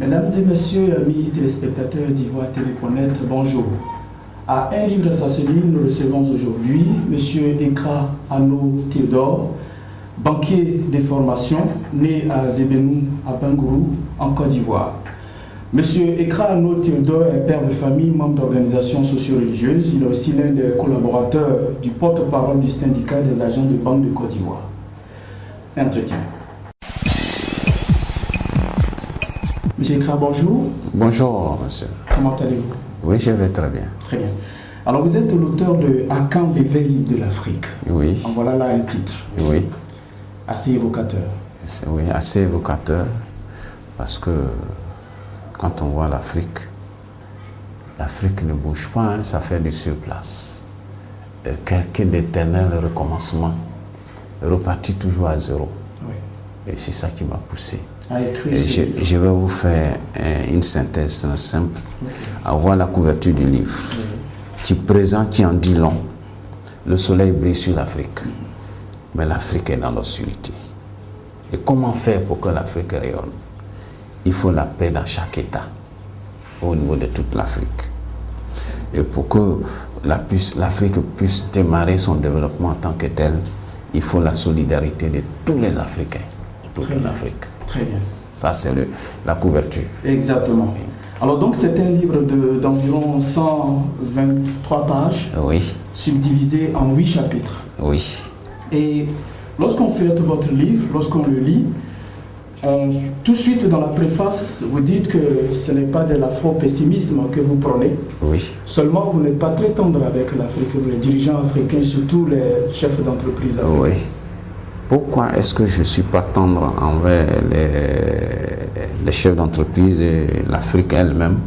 Mesdames et messieurs, amis téléspectateurs d'Ivoire Télé.net, bonjour. À un livre ça se lit, nous recevons aujourd'hui M. Ekra Ano Théodore, banquier de formation, né à Zébenou, à Bangourou, en Côte d'Ivoire. M. Ekra Ano Théodore est père de famille, membre d'organisations socio-religieuses. Il est aussi l'un des collaborateurs du porte-parole du syndicat des agents de banque de Côte d'Ivoire. Entretien. Monsieur Ekra, bonjour. Bonjour, monsieur. Comment allez-vous? Oui, je vais très bien. Très bien. Alors, vous êtes l'auteur de À quand l'éveil de l'Afrique? Oui. En voilà là un titre. Oui. Assez évocateur. Oui, assez évocateur, parce que quand on voit l'Afrique ne bouge pas, hein, ça fait du surplace. Quelqu'un d'éternel recommencement, reparti toujours à zéro. Oui. Et c'est ça qui m'a poussé. Et je vais vous faire une synthèse simple. Okay. À voir la couverture du livre, qui présente, qui en dit long. Le soleil brille sur l'Afrique, mais l'Afrique est dans l'obscurité. Et comment faire pour que l'Afrique rayonne? Il faut la paix dans chaque État, au niveau de toute l'Afrique. Et pour que l'Afrique puisse démarrer son développement en tant que tel, il faut la solidarité de tous les Africains, toute l'Afrique. Très bien. Ça, c'est la couverture. Exactement. Alors donc, c'est un livre d'environ 123 pages, oui, subdivisé en 8 chapitres. Oui. Et lorsqu'on feuillette votre livre, lorsqu'on le lit, tout de suite dans la préface, vous dites que ce n'est pas de l'afro-pessimisme que vous prenez. Oui. Seulement, vous n'êtes pas très tendre avec l'Afrique, les dirigeants africains, surtout les chefs d'entreprise africains. Oui. Pourquoi est-ce que je ne suis pas tendre envers les chefs d'entreprise et l'Afrique elle-même?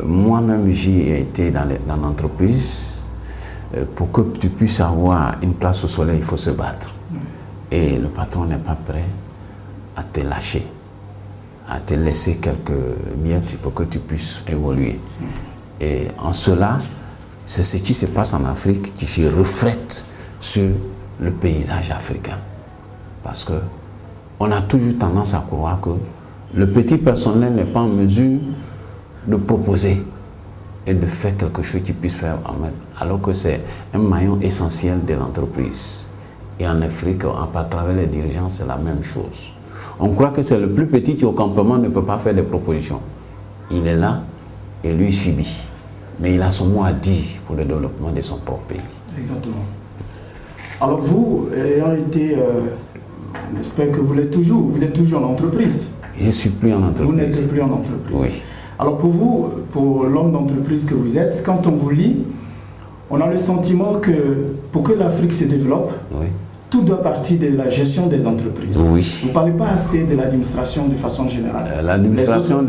Moi-même, j'y ai été dans l'entreprise. Pour que tu puisses avoir une place au soleil, il faut se battre. Et le patron n'est pas prêt à te lâcher, à te laisser quelques miettes pour que tu puisses évoluer. Et en cela, c'est ce qui se passe en Afrique qui se reflète sur le paysage africain. Parce que on a toujours tendance à croire que le petit personnel n'est pas en mesure de proposer et de faire quelque chose qui puisse faire en même, alors que c'est un maillon essentiel de l'entreprise. Et en Afrique, à travers les dirigeants, c'est la même chose. On croit que c'est le plus petit qui au campement ne peut pas faire des propositions. Il est là et lui subit. Mais il a son mot à dire pour le développement de son propre pays. Exactement. Alors vous, ayant été, j'espère que vous êtes toujours en entreprise. Je ne suis plus en entreprise. Vous n'êtes plus en entreprise. Oui. Alors pour vous, pour l'homme d'entreprise que vous êtes, quand on vous lit, on a le sentiment que pour que l'Afrique se développe, oui, tout doit partir de la gestion des entreprises. Oui. Vous ne parlez pas assez de l'administration de façon générale. L'administration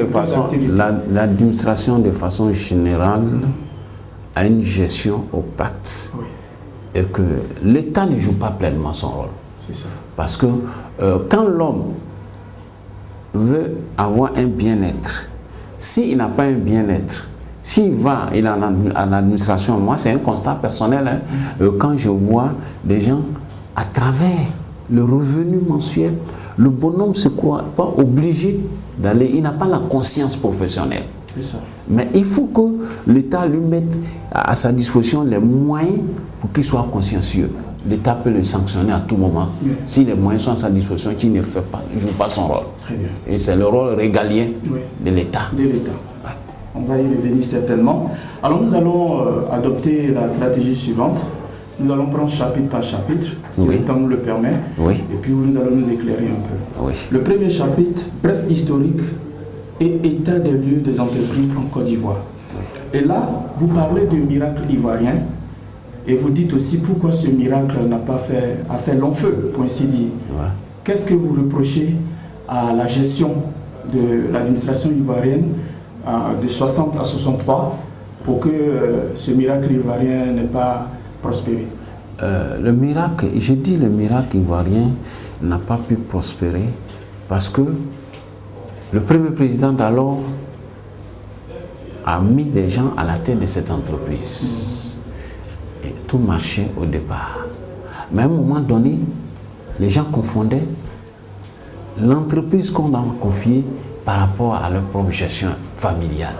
de façon générale a une gestion opaque. Oui. Et que l'État ne joue pas pleinement son rôle. C'est ça. Parce que quand l'homme veut avoir un bien-être, s'il n'a pas un bien-être, s'il va, il est en administration, moi c'est un constat personnel, hein, quand je vois des gens à travers le revenu mensuel, le bonhomme ne se croit pas obligé d'aller, il n'a pas la conscience professionnelle. Ça. Mais il faut que l'État lui mette à sa disposition les moyens pour qu'il soit consciencieux. L'État peut le sanctionner à tout moment. Oui. Si les moyens sont à sa disposition, qu'il ne fait pas, ne joue pas son rôle. Très bien. Et c'est le rôle régalien, oui, de l'État. De l'État. Ouais. On va y revenir certainement. Alors nous allons adopter la stratégie suivante. Nous allons prendre chapitre par chapitre, si oui, le temps nous le permet. Oui. Et puis nous allons nous éclairer un peu. Oui. Le premier chapitre, bref historique et état des lieux des entreprises en Côte d'Ivoire. Et là, vous parlez du miracle ivoirien et vous dites aussi pourquoi ce miracle a fait long feu, pour ainsi dire. Ouais. Qu'est-ce que vous reprochez à la gestion de l'administration ivoirienne de 60 à 63 pour que ce miracle ivoirien n'ait pas prospéré? Le miracle ivoirien n'a pas pu prospérer parce que le premier président d'alors a mis des gens à la tête de cette entreprise. Et tout marchait au départ. Mais à un moment donné, les gens confondaient l'entreprise qu'on a confiée par rapport à leur propre gestion familiale.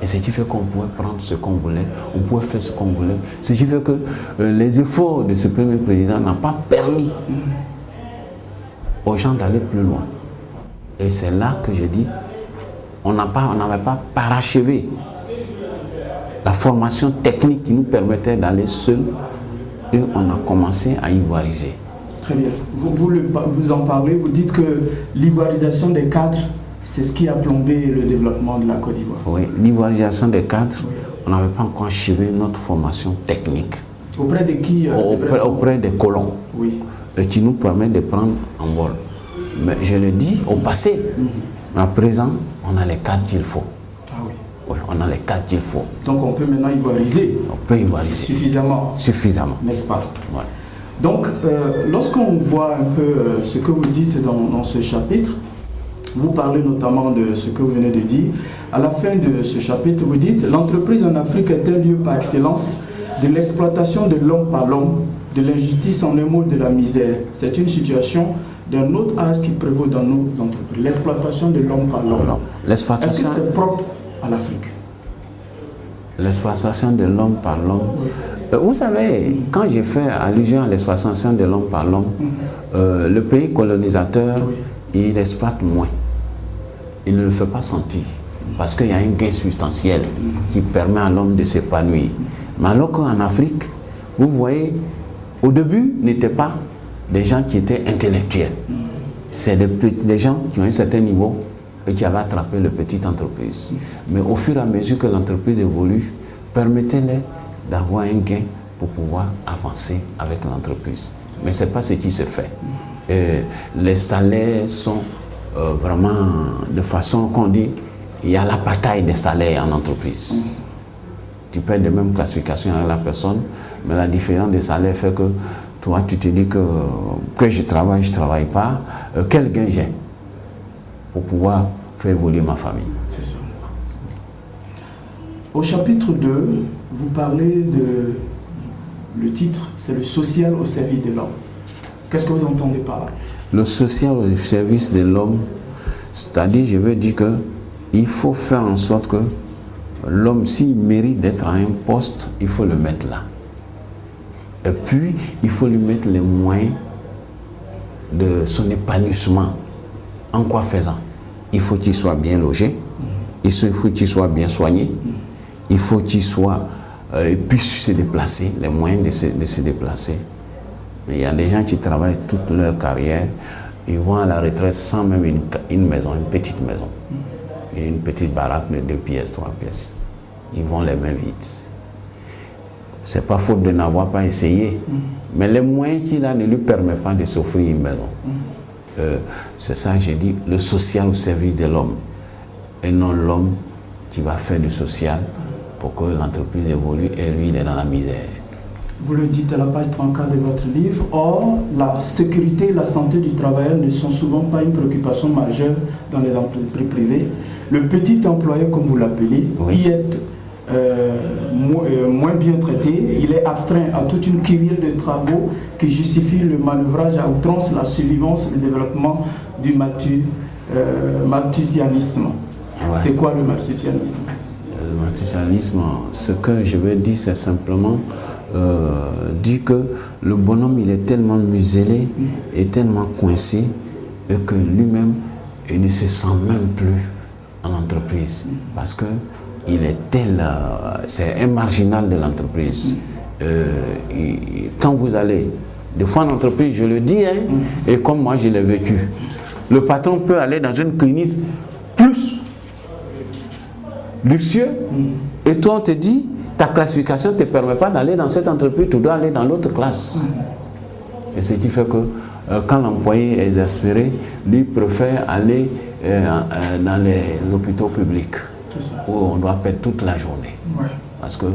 Et ce qui fait qu'on pouvait prendre ce qu'on voulait, on pouvait faire ce qu'on voulait. Ce qui fait que les efforts de ce premier président n'ont pas permis aux gens d'aller plus loin. Et c'est là que je dis, on n'avait pas parachevé la formation technique qui nous permettait d'aller seul, et on a commencé à ivoiriser. Très bien. Vous en parlez, vous dites que l'ivoirisation des cadres, c'est ce qui a plombé le développement de la Côte d'Ivoire. Oui, l'ivoirisation des cadres, on n'avait pas encore achevé notre formation technique. Auprès de qui auprès des colons, oui. Qui nous permet de prendre en vol. Mais je le dis au passé, à présent, on a les cadres qu'il faut. Ah oui. Oui, on a les cadres qu'il faut. Donc on peut maintenant ivoiriser. On peut ivoiriser. Suffisamment. Suffisamment. N'est-ce pas? Ouais. Donc, lorsqu'on voit un peu ce que vous dites dans ce chapitre, vous parlez notamment de ce que vous venez de dire. À la fin de ce chapitre, vous dites « L'entreprise en Afrique est un lieu par excellence de l'exploitation de l'homme par l'homme, de l'injustice en un mot de la misère. C'est une situation d'un autre âge qui prévaut dans nos entreprises. L'exploitation de l'homme par l'homme. » Est-ce que c'est propre à l'Afrique? L'exploitation de l'homme par l'homme. Oui. Vous savez, quand j'ai fait allusion à l'exploitation de l'homme par l'homme, le pays colonisateur, il exploite moins. Il ne le fait pas sentir. Parce qu'il y a un gain substantiel qui permet à l'homme de s'épanouir. Mais alors qu'en Afrique, vous voyez, au début, n'étaient pas des gens qui étaient intellectuels. C'est des gens qui ont un certain niveau et qui avaient attrapé la petite entreprise. Mais au fur et à mesure que l'entreprise évolue, permettez-les d'avoir un gain pour pouvoir avancer avec l'entreprise. Mais ce n'est pas ce qui se fait. Les salaires sont vraiment de façon qu'on dit, il y a la bataille des salaires en entreprise. Tu peux être de même classification avec la personne, mais la différence des salaires fait que toi, tu te dis que je travaille pas, quel gain j'ai pour pouvoir faire évoluer ma famille. C'est ça. Au chapitre 2, vous parlez de... Le titre, c'est le social au service de l'homme. Qu'est-ce que vous entendez par là? Le social au service de l'homme, c'est-à-dire, je veux dire qu'il faut faire en sorte que l'homme, s'il mérite d'être à un poste, il faut le mettre là. Et puis, il faut lui mettre les moyens de son épanouissement. En quoi faisant? Il faut qu'il soit bien logé, il faut qu'il soit bien soigné, il faut qu'il puisse se déplacer, les moyens de se déplacer. Mais il y a des gens qui travaillent toute leur carrière, ils vont à la retraite sans même une maison, une petite maison. Une petite baraque de 2 pièces, 3 pièces. Ils vont les mains vides. C'est pas faute de n'avoir pas essayé, mais les moyens qu'il a ne lui permettent pas de s'offrir une maison. C'est ça que j'ai dit, le social au service de l'homme, et non l'homme qui va faire du social pour que l'entreprise évolue et lui il est dans la misère. Vous le dites à la page 34 de votre livre, or la sécurité et la santé du travailleur ne sont souvent pas une préoccupation majeure dans les entreprises privées. Le petit employeur, comme vous l'appelez, y est moins bien traité. Il est astreint à toute une kyrielle de travaux qui justifient le manœuvrage à outrance, la survivance, le développement du malthusianisme. C'est quoi le malthusianisme? Le malthusianisme, ce que je veux dire, c'est simplement dire que le bonhomme, il est tellement muselé et tellement coincé et que lui-même, il ne se sent même plus en entreprise parce que il est tel, c'est un marginal de l'entreprise. Quand vous allez, des fois en entreprise, je le dis, et comme moi je l'ai vécu, le patron peut aller dans une clinique plus luxueux, et toi on te dit, ta classification ne te permet pas d'aller dans cette entreprise, tu dois aller dans l'autre classe. Et ce qui fait que quand l'employé est exaspéré, lui préfère aller dans les hôpitaux publics où on doit perdre toute la journée. Parce que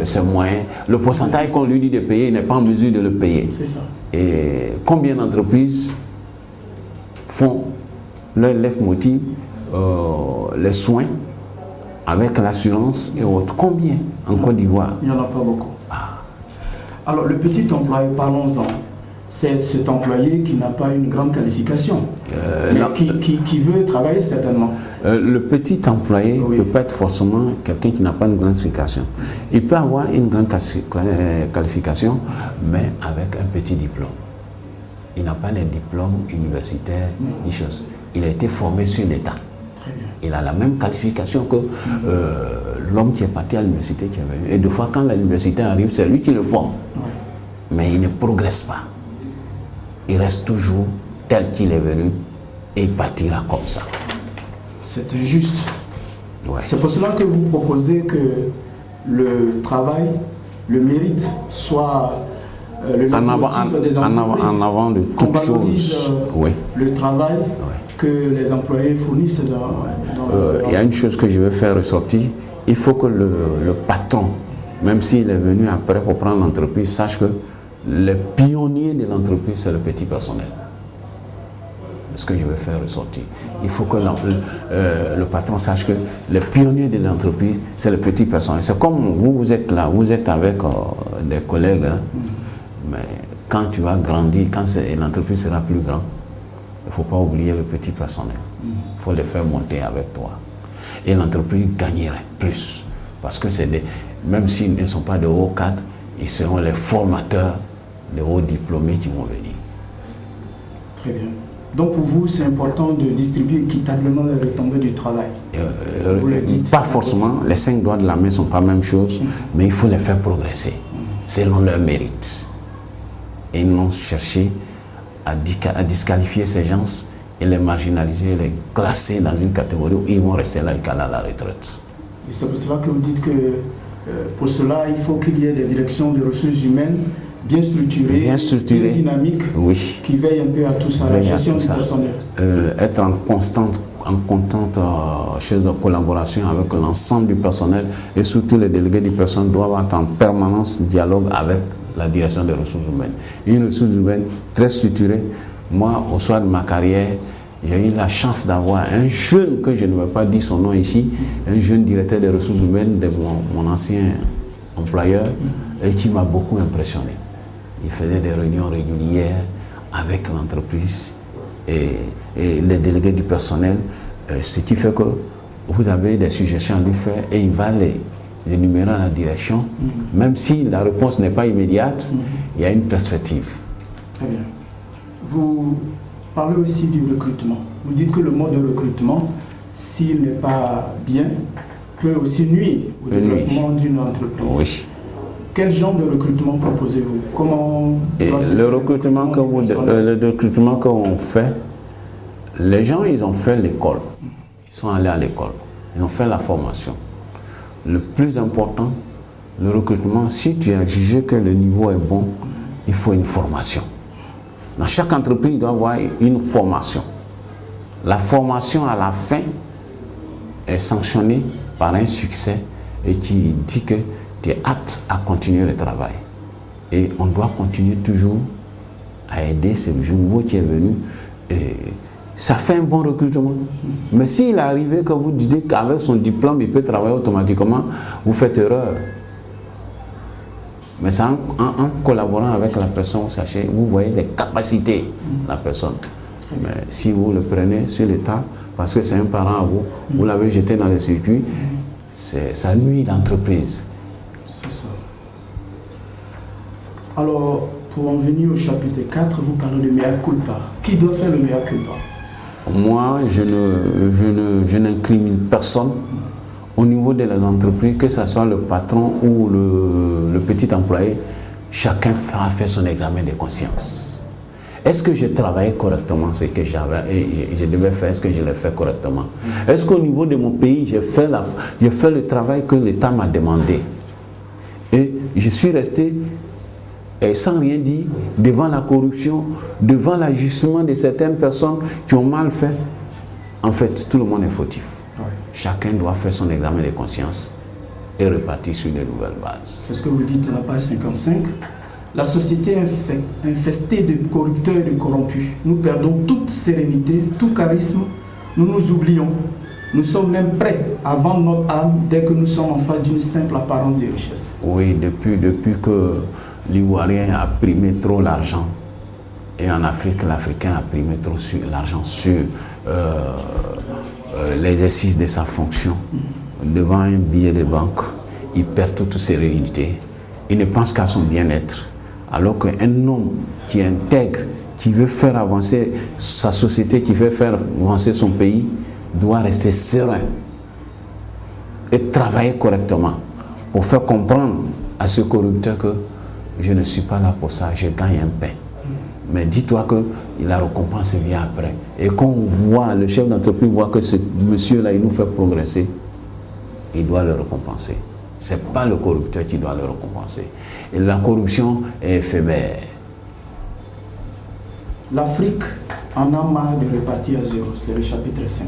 c'est moyen. Le pourcentage qu'on lui dit de payer, il n'est pas en mesure de le payer. Et combien d'entreprises font leur leitmotiv, les soins avec l'assurance et autres? Combien en Côte d'Ivoire? Il n'y en a pas beaucoup. Alors le petit employé, parlons-en. c'est cet employé qui n'a pas une grande qualification, mais qui veut travailler certainement. Le petit employé ne peut pas être forcément quelqu'un qui n'a pas une grande qualification. Il peut avoir une grande qualification, mais avec un petit diplôme. Il n'a pas les diplômes universitaires, ni chose. Il a été formé sur l'État. Il a la même qualification que l'homme qui est parti à l'université qui est venu. Et des fois, quand l'université arrive, c'est lui qui le forme. Mais il ne progresse pas. Il reste toujours tel qu'il est venu et il partira comme ça. C'est injuste. C'est pour cela que vous proposez que le travail, le mérite soit le leitmotiv des entreprises. En avant de toute chose. Le travail que les employés fournissent il y a une chose que je veux faire ressortir. Il faut que le patron, même s'il est venu après pour prendre l'entreprise, sache que le pionnier de l'entreprise, c'est le petit personnel. C'est ce que je veux faire ressortir. Il faut que le patron sache que le pionnier de l'entreprise, c'est le petit personnel. C'est comme vous êtes là, vous êtes avec des collègues, hein, mais quand tu vas grandir, quand l'entreprise sera plus grande, il ne faut pas oublier le petit personnel. Il faut les faire monter avec toi. Et l'entreprise gagnerait plus. Parce que même s'ils ne sont pas de hauts cadres, ils seront les formateurs de hauts diplômés qui vont venir. Très bien. Donc pour vous, c'est important de distribuer équitablement les retombées du travail. Pas forcément, les 5 doigts de la main ne sont pas la même chose, mais il faut les faire progresser selon leur mérite. Et non chercher à disqualifier ces gens et les marginaliser, les classer dans une catégorie où ils vont rester là jusqu'à la retraite. Et c'est pour cela que vous dites que pour cela, il faut qu'il y ait des directions de ressources humaines bien structurées, bien dynamiques, qui veillent un peu à tout ça, la gestion du personnel. Être en constante collaboration avec l'ensemble du personnel et surtout les délégués du personnel doivent être en permanence dialogue avec la direction des ressources humaines. Une ressource humaine très structurée. Moi, au soir de ma carrière, j'ai eu la chance d'avoir un jeune, que je ne vais pas dire son nom ici, un jeune directeur des ressources humaines de mon ancien employeur et qui m'a beaucoup impressionné. Il faisait des réunions régulières avec l'entreprise et les délégués du personnel, ce qui fait que vous avez des suggestions à lui faire et il va les énumérer à la direction, même si la réponse n'est pas immédiate, il y a une perspective. Très bien. Vous parlez aussi du recrutement. Vous dites que le mode de recrutement, s'il n'est pas bien, peut aussi nuire au développement d'une entreprise. Oui. Quel genre de recrutement proposez-vous? Le recrutement qu'on fait, les gens, ils ont fait l'école. Ils sont allés à l'école. Ils ont fait la formation. Le plus important, le recrutement, si tu as jugé que le niveau est bon, il faut une formation. Dans chaque entreprise, il doit y avoir une formation. La formation à la fin est sanctionnée par un succès et qui dit que tu es apte à continuer le travail. Et on doit continuer toujours à aider ce nouveau qui est venu. Et ça fait un bon recrutement. Mais s'il est arrivé que vous dites qu'avec son diplôme, il peut travailler automatiquement, vous faites erreur. Mais c'est en collaborant avec la personne, vous sachez, vous voyez les capacités de la personne. Mais si vous le prenez sur l'État, parce que c'est un parent à vous, vous l'avez jeté dans les circuits, ça nuit l'entreprise. C'est ça. Alors, pour en venir au chapitre 4, vous parlez de mea culpa. Qui doit faire le mea culpa? Moi, je n'incrimine personne. Au niveau de les entreprises, que ce soit le patron ou le petit employé, chacun fera faire son examen de conscience. Est-ce que j'ai travaillé correctement ce que j'avais et je devais faire? Est-ce que je l'ai fait correctement? Est-ce qu'au niveau de mon pays, j'ai fait le travail que l'État m'a demandé? Et je suis resté sans rien dire devant la corruption, devant l'ajustement de certaines personnes qui ont mal fait. En fait, tout le monde est fautif. Chacun doit faire son examen de conscience et repartir sur de nouvelles bases. C'est ce que vous dites à la page 55. La société infestée de corrupteurs et de corrompus. Nous perdons toute sérénité, tout charisme. Nous nous oublions. Nous sommes même prêts à vendre notre âme dès que nous sommes en face d'une simple apparence de richesse. Oui, depuis que l'Ivoirien a primé trop l'argent, Et en Afrique, l'Africain a primé trop sur l'argent, sur l'exercice de sa fonction. Devant un billet de banque, il perd toute sérénité. Il ne pense qu'à son bien-être. Alors qu'un homme qui est intègre, qui veut faire avancer sa société, qui veut faire avancer son pays, doit rester serein et travailler correctement pour faire comprendre à ce corrupteur que je ne suis pas là pour ça, je gagne un pain. Mais dis-toi que la récompense vient après. Et quand on voit, le chef d'entreprise voit que ce monsieur-là, il nous fait progresser, il doit le récompenser. Ce n'est pas le corrupteur qui doit le récompenser. Et la corruption est éphémère. L'Afrique en a marre de repartir à zéro, c'est le chapitre 5.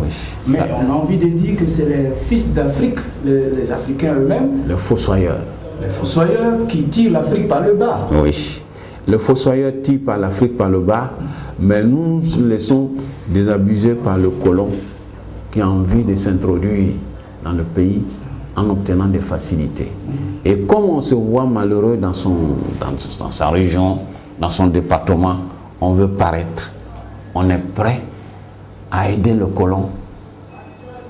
Oui. Mais on a envie de dire que c'est les fils d'Afrique, les Africains eux-mêmes, le fossoyeur. Les fossoyeurs qui tirent l'Afrique par le bas. Oui. Le fossoyeur tire par l'Afrique par le bas, mais nous nous laissons désabusés par le colon qui a envie de s'introduire dans le pays en obtenant des facilités. Et comme on se voit malheureux dans sa région, dans son département, on veut paraître. On est prêt à aider le colon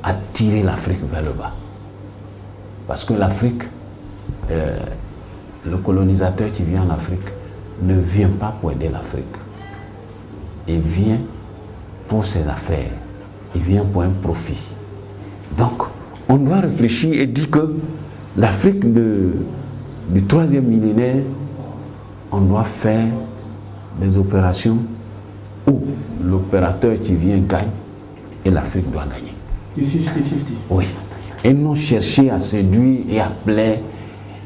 à tirer l'Afrique vers le bas. Parce que l'Afrique, le colonisateur qui vient en Afrique ne vient pas pour aider l'Afrique. Il vient pour ses affaires. Il vient pour un profit. Donc, on doit réfléchir et dire que l'Afrique du 3e millénaire, on doit faire des opérations où l'opérateur qui vient gagne et l'Afrique doit gagner. Du 50-50. Oui. Et non chercher à séduire et à plaire.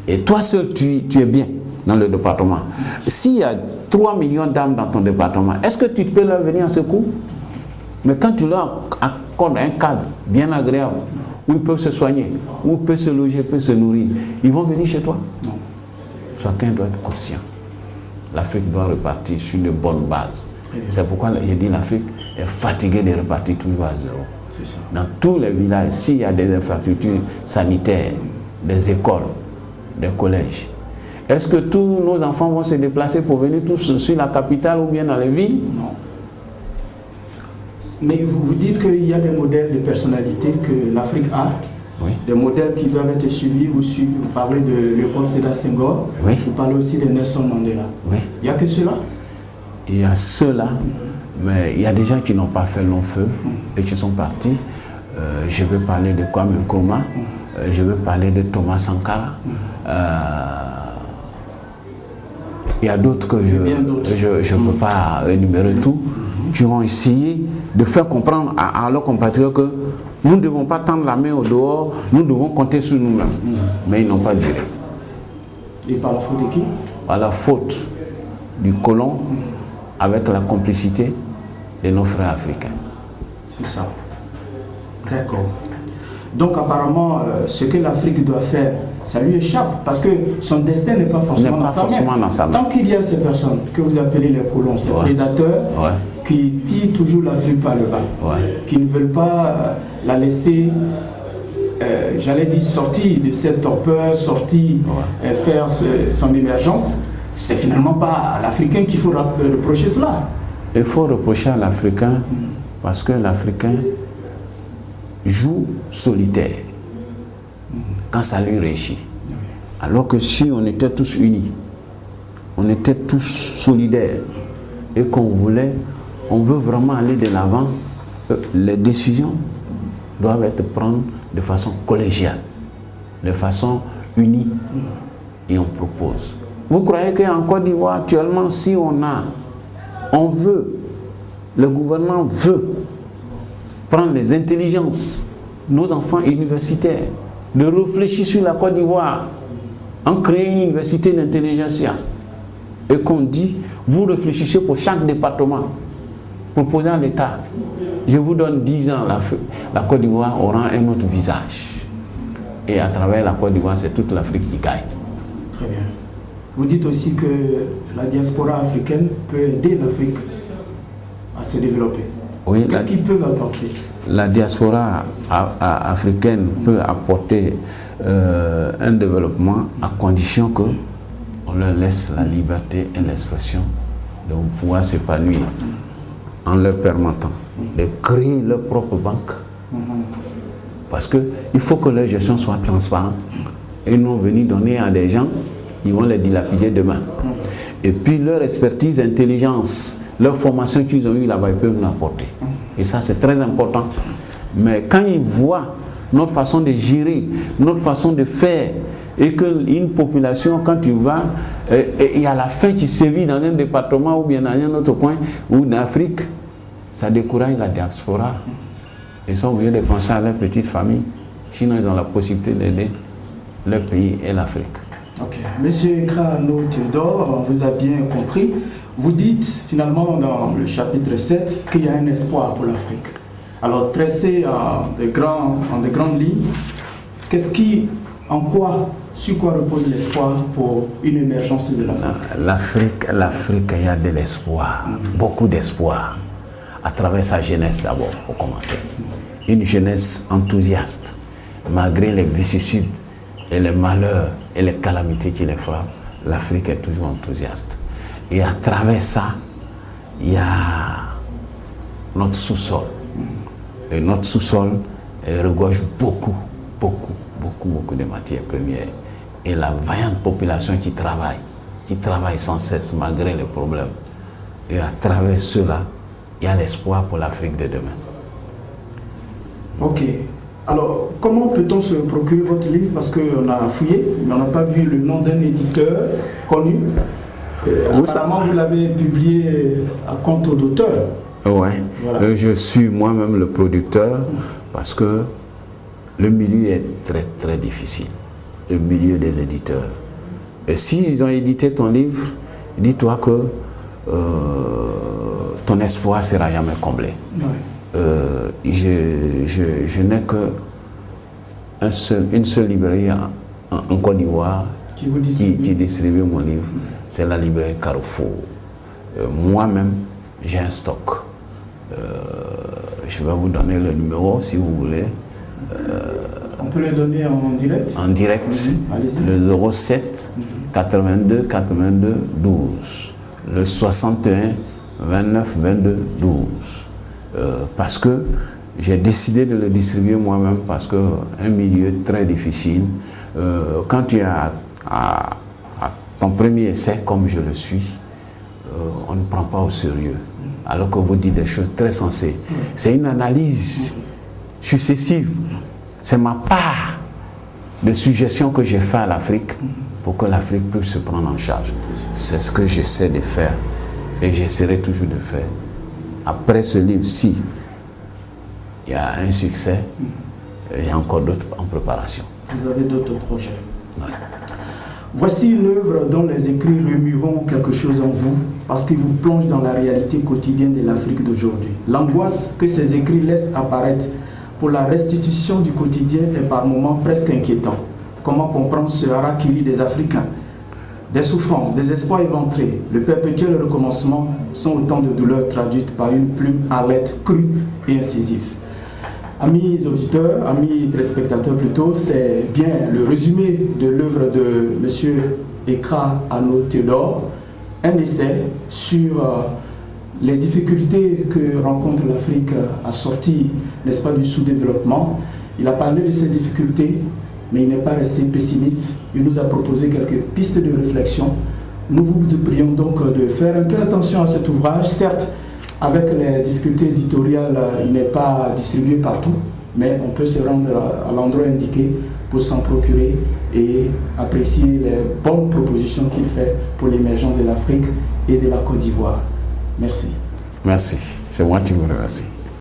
Et toi seul, tu es bien dans le département. S'il y a 3 millions d'âmes dans ton département, est-ce que tu peux leur venir en secours? Mais quand tu leur accordes un cadre bien agréable, où ils peuvent se soigner, où ils peuvent se loger, peuvent se nourrir, ils vont venir chez toi? Non. Chacun doit être conscient. L'Afrique doit repartir sur une bonne base. C'est pourquoi j'ai dit l'Afrique est fatiguée de repartir toujours à zéro. Dans tous les villages, s'il y a des infrastructures sanitaires, des écoles, des collèges, est-ce que tous nos enfants vont se déplacer pour venir tous sur la capitale ou bien dans les villes? Non. Mais vous dites qu'il y a des modèles de personnalité que l'Afrique a, oui. Des modèles qui doivent être suivis. Vous parlez de Léopold Sédar Senghor, oui. Vous parlez aussi de Nelson Mandela. Oui. Il n'y a que cela? Il y a cela, mais il y a des gens qui n'ont pas fait long feu et qui sont partis. Je veux parler de Kwame Nkrumah, je veux parler de Thomas Sankara. Il y a d'autres que je ne peux pas énumérer tout, qui ont essayé de faire comprendre à leurs compatriotes que nous ne devons pas tendre la main au dehors, nous devons compter sur nous-mêmes. Mais ils n'ont pas duré. Et par la faute de qui? Par la faute du colon, avec la complicité de nos frères africains. C'est ça. D'accord. Donc apparemment, ce que l'Afrique doit faire, ça lui échappe, parce que son destin n'est pas forcément dans sa main. Tant qu'il y a ces personnes que vous appelez les colons, ces prédateurs, qui tirent toujours l'Afrique par le bas, qui ne veulent pas la laisser, j'allais dire, sortir de cette torpeur, sortir, faire son émergence, c'est finalement pas à l'Africain qu'il faut reprocher cela. Il faut reprocher à l'Africain parce que l'Africain joue solitaire quand ça lui réussit. Alors que si on était tous unis, on était tous solidaires et qu'on voulait, on veut vraiment aller de l'avant, les décisions doivent être prises de façon collégiale, de façon unie, et on propose. Vous croyez qu'en Côte d'Ivoire actuellement, si on veut, le gouvernement veut prendre les intelligences, nos enfants universitaires, de réfléchir sur la Côte d'Ivoire, en créant une université d'intelligentsia, et qu'on dit, vous réfléchissez pour chaque département, proposez à l'État, je vous donne 10 ans, la Côte d'Ivoire aura un autre visage. Et à travers la Côte d'Ivoire, c'est toute l'Afrique qui gagne. Très bien. Vous dites aussi que la diaspora africaine peut aider l'Afrique à se développer. Oui, qu'est-ce qu'ils peuvent apporter? La diaspora africaine peut apporter un développement à condition qu'on leur laisse la liberté et l'expression de pouvoir s'épanouir en leur permettant de créer leur propre banque. Parce qu'il faut que leur gestion soit transparente et non venir donner à des gens qui vont les dilapider demain. Et puis leur expertise, intelligence, leur formation qu'ils ont eue là-bas, ils peuvent nous l'apporter. Et ça, c'est très important. Mais quand ils voient notre façon de gérer, notre façon de faire, et qu'une population, quand tu vas, et à la fin tu sévis dans un département ou bien dans un autre coin ou d'Afrique, ça décourage la diaspora. Ils sont obligés de penser à leur petite famille. Sinon, ils ont la possibilité d'aider leur pays et l'Afrique. Ok. Monsieur Ekra Ano Théodore, on vous a bien compris. Vous dites finalement dans le chapitre 7 qu'il y a un espoir pour l'Afrique. Alors, tracé en de grandes lignes, sur quoi repose l'espoir pour une émergence de l'Afrique? L'Afrique, il y a de l'espoir, beaucoup d'espoir, à travers sa jeunesse d'abord, pour commencer. Une jeunesse enthousiaste, malgré les vicissitudes et les malheurs et les calamités qui les frappent, l'Afrique est toujours enthousiaste. Et à travers ça, il y a notre sous-sol. Et notre sous-sol regorge beaucoup de matières premières. Et la vaillante population qui travaille sans cesse malgré les problèmes. Et à travers cela, il y a l'espoir pour l'Afrique de demain. Ok. Alors, comment peut-on se procurer votre livre? Parce qu'on a fouillé, mais on n'a pas vu le nom d'un éditeur connu. Apparemment, vous l'avez publié à compte d'auteur. Oui, voilà. Je suis moi-même le producteur parce que le milieu est très difficile, le milieu des éditeurs. Et s'ils ont édité ton livre, dis-toi que ton espoir ne sera jamais comblé. Ouais. Je n'ai qu'une seule librairie en Côte d'Ivoire qui distribue mon livre, c'est la librairie Carrefour. Moi-même, j'ai un stock. Je vais vous donner le numéro si vous voulez. On peut le donner en direct? En direct, le 07 82 82 12, le 61 29 22 12. Parce que j'ai décidé de le distribuer moi-même parce qu'un milieu très difficile, quand tu as à ton premier essai comme je le suis, on ne prend pas au sérieux. Alors que vous dites des choses très sensées. C'est une analyse successive. C'est ma part de suggestions que j'ai fait à l'Afrique pour que l'Afrique puisse se prendre en charge. C'est ce que j'essaie de faire et j'essaierai toujours de faire. Après ce livre-ci, il y a un succès, il y a encore d'autres en préparation. Vous avez d'autres projets? Ouais. Voici une œuvre dont les écrits remueront quelque chose en vous parce qu'ils vous plongent dans la réalité quotidienne de l'Afrique d'aujourd'hui. L'angoisse que ces écrits laissent apparaître pour la restitution du quotidien est par moments presque inquiétant. Comment comprendre ce harakiri des Africains? Des souffrances, des espoirs éventrés, le perpétuel recommencement sont autant de douleurs traduites par une plume alerte, crue et incisive. Amis auditeurs, amis téléspectateurs plutôt, c'est bien le résumé de l'œuvre de M. Ekra Ano Théodore, un essai sur les difficultés que rencontre l'Afrique à sortir, n'est-ce pas, du sous-développement. Il a parlé de ces difficultés, mais il n'est pas resté pessimiste. Il nous a proposé quelques pistes de réflexion. Nous vous prions donc de faire un peu attention à cet ouvrage. Certes, avec les difficultés éditoriales, il n'est pas distribué partout, mais on peut se rendre à l'endroit indiqué pour s'en procurer et apprécier les bonnes propositions qu'il fait pour l'émergence de l'Afrique et de la Côte d'Ivoire. Merci. Merci. C'est moi qui vous remercie.